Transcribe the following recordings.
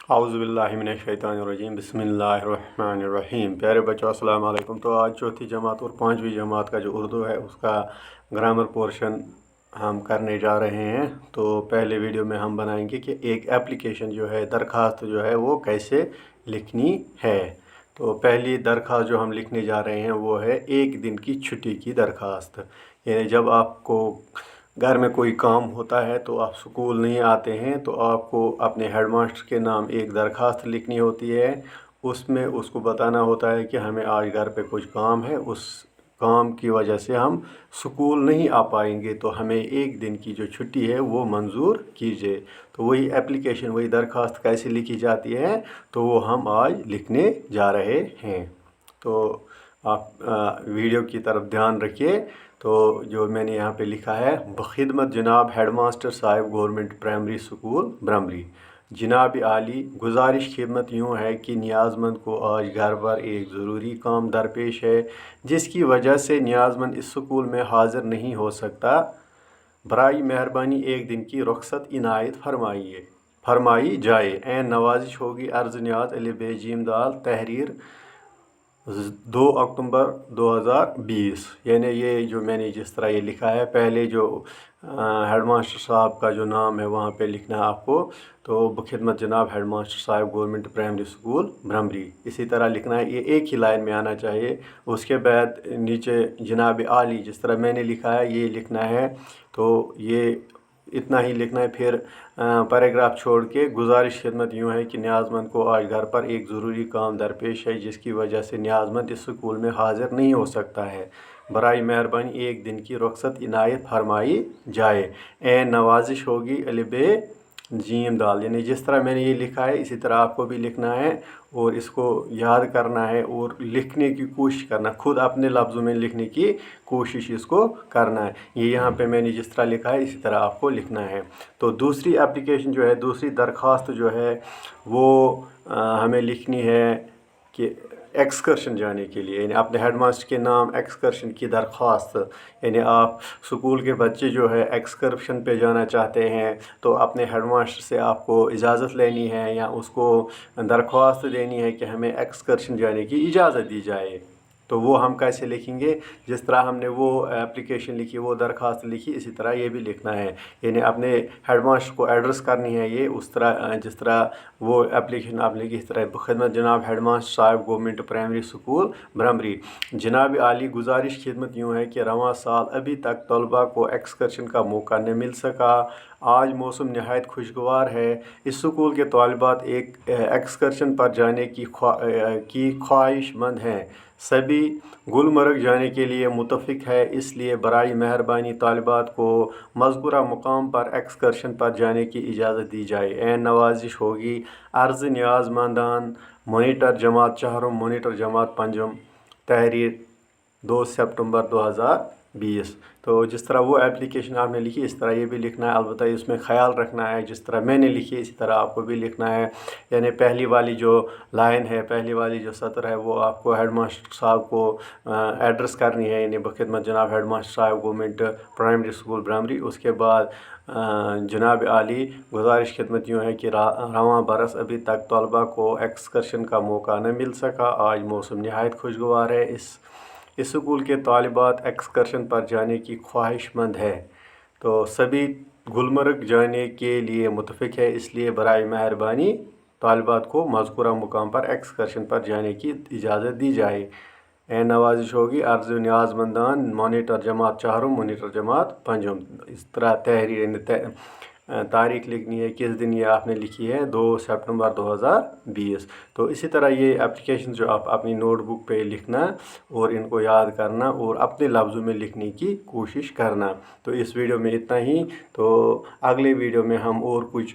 औज़ुबिल्लाहिमिनश्शैतानिर्रजीम बिस्मिल्लाहिर्रहमानिर्रहीम। प्यारे बच्चों अस्सलाम वालेकुम। तो आज चौथी जमात और पाँचवीं जमात का जो उर्दू है उसका ग्रामर पोर्शन हम करने जा रहे हैं। तो पहले वीडियो में हम बनाएंगे कि एक एप्लीकेशन जो है दरख्वास्त जो है वो कैसे लिखनी है। तो पहली दरख्वास्त जो हम लिखने जा रहे हैं वो है एक दिन की छुट्टी की दरख्वास्त। यानी जब आपको घर में कोई काम होता है तो आप स्कूल नहीं आते हैं तो आपको अपने हेडमास्टर के नाम एक दरख्वास्त लिखनी होती है। उसमें उसको बताना होता है कि हमें आज घर पे कुछ काम है, उस काम की वजह से हम स्कूल नहीं आ पाएंगे, तो हमें एक दिन की जो छुट्टी है वो मंजूर कीजिए। तो वही एप्लीकेशन, वही दरख्वास्त कैसे लिखी जाती है तो वो हम आज लिखने जा रहे हैं। तो आप वीडियो की तरफ ध्यान रखिए। तो जो मैंने यहाँ पे लिखा है, बखिदमत जनाब हेडमास्टर साहिब गवर्नमेंट प्राइमरी स्कूल ब्रमरी। जनाब आली, गुजारिश खिदमत यूँ है कि नियाज़मंद को आज घर पर एक ज़रूरी काम दरपेश है जिसकी वजह से नियाज़मंद इस स्कूल में हाज़िर नहीं हो सकता। बराई मेहरबानी एक दिन की रुख्सत इनायत फरमाई जाए। ऐन नवाजिश होगी अर्ज़ न्याज अली बे जीम दाल तहरीर 2 अक्टूबर 2020। यानी ये जो मैंने जिस तरह ये लिखा है, पहले जो हेडमास्टर साहब का जो नाम है वहाँ पे लिखना है आपको। तो बखिदमत जनाब हेडमास्टर साहब गवर्नमेंट प्राइमरी स्कूल ब्रमरी, इसी तरह लिखना है। ये एक ही लाइन में आना चाहिए। उसके बाद नीचे जनाब आली जिस तरह मैंने लिखा है ये लिखना है। तो ये इतना ही लिखना है। फिर पैराग्राफ छोड़ के गुजारिश खिदमत यूँ है कि नियाज़मंद को आज घर पर एक ज़रूरी काम दरपेश है जिसकी वजह से नियाज़मंद इस स्कूल में हाज़िर नहीं हो सकता है। बराई मेहरबानी एक दिन की रुख्सत इनायत फरमाई जाए। ऐन नवाजिश होगी अलिबे जीम दाल। यानी जिस तरह मैंने ये लिखा है इसी तरह आपको भी लिखना है और इसको याद करना है और लिखने की कोशिश करना, खुद अपने लफ्ज़ों में लिखने की कोशिश इसको करना है। ये यहाँ पे मैंने जिस तरह लिखा है इसी तरह आपको लिखना है। तो दूसरी एप्लीकेशन जो है, दूसरी दरख्वास्त जो है वो हमें लिखनी है कि एक्सकर्शन जाने के लिए, यानी अपने हेडमास्टर के नाम एक्सकर्शन की दरख्वास्त। यानी आप स्कूल के बच्चे जो है एक्सकर्शन पे जाना चाहते हैं तो अपने हेडमास्टर से आपको इजाज़त लेनी है या उसको दरख्वास्त देनी है कि हमें एक्सकर्शन जाने की इजाज़त दी जाए। तो वो हम कैसे लिखेंगे, जिस तरह हमने वो एप्लीकेशन लिखी, वो दरख्वास्त लिखी, इसी तरह ये भी लिखना है। यानी अपने हेडमास्टर को एड्रेस करनी है ये उस तरह जिस तरह वो एप्लीकेशन आप लिखी। इस तरह खिदमत जनाब हेडमास्टर साहब गवर्नमेंट प्राइमरी स्कूल ब्रमरी। जनाब आली, गुजारिश खिदमत यूँ है कि रवां साल अभी तक तलबा को एक्सकर्शन का मौका न मिल सका। आज मौसम नहायत खुशगवार है। इस स्कूल के तलबात एक एक्सकर्शन पर जाने की ख्वाहिशमंद हैं। सभी गुलमर्ग जाने के लिए मुतफ़िक है, इसलिए बराई मेहरबानी तालिबात को मज़कूरा मुकाम पर एक्सकर्शन पर जाने की इजाज़त दी जाए। ऐन नवाजिश होगी अर्ज़ न्याज़मंदान मोनीटर जमात चाहरम मोनीटर जमात पंजम तहरीर 2 सितंबर 2020। तो जिस तरह वो एप्लीकेशन आपने लिखी इस तरह ये भी लिखना है। अलबत्ता इसमें ख़याल रखना है जिस तरह मैंने लिखी इसी तरह आपको भी लिखना है। यानी पहली वाली जो लाइन है, पहली वाली जो सत्र है वो आपको हेडमास्टर साहब को एड्रेस करनी है, यानी बखिदमत जनाब हेडमास्टर साहब गवर्नमेंट प्राइमरी स्कूल ब्रमरी। उसके बाद जनाब आली, गुजारिश खिदमत यूँ है कि रवां बरस अभी तक तलबा को एक्सकर्शन का मौका न मिल सका। आज मौसम नहायत खुशगवार है। इस स्कूल के तालिबात एक्सकर्शन पर जाने की ख्वाहिशमंद है तो सभी गुलमर्ग जाने के लिए मुतफ़िक है, इसलिए बराए मेहरबानी तालिबात को मज़कूरा मुकाम पर एक्सकर्शन पर जाने की इजाज़त दी जाए। ऐन नवाजिश होगी अर्ज़ न्याज़मंदान मोनीटर जमात चाहरम मोनीटर जमात पंजम। इस तरह तहरीर तारीख़ लिखनी है, किस दिन ये आपने लिखी है, 2 सितंबर 2020। तो इसी तरह ये एप्लीकेशन जो आप अपनी नोटबुक पे लिखना और इनको याद करना और अपने लफ्ज़ों में लिखने की कोशिश करना। तो इस वीडियो में इतना ही। तो अगले वीडियो में हम और कुछ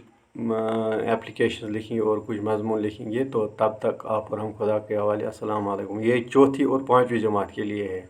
एप्लीकेशन लिखेंगे और कुछ मज़मून लिखेंगे। तो तब तक आप और हम खुदा के हवाले। अस्सलाम वालेकुम। ये चौथी और पाँचवीं जमात के लिए है।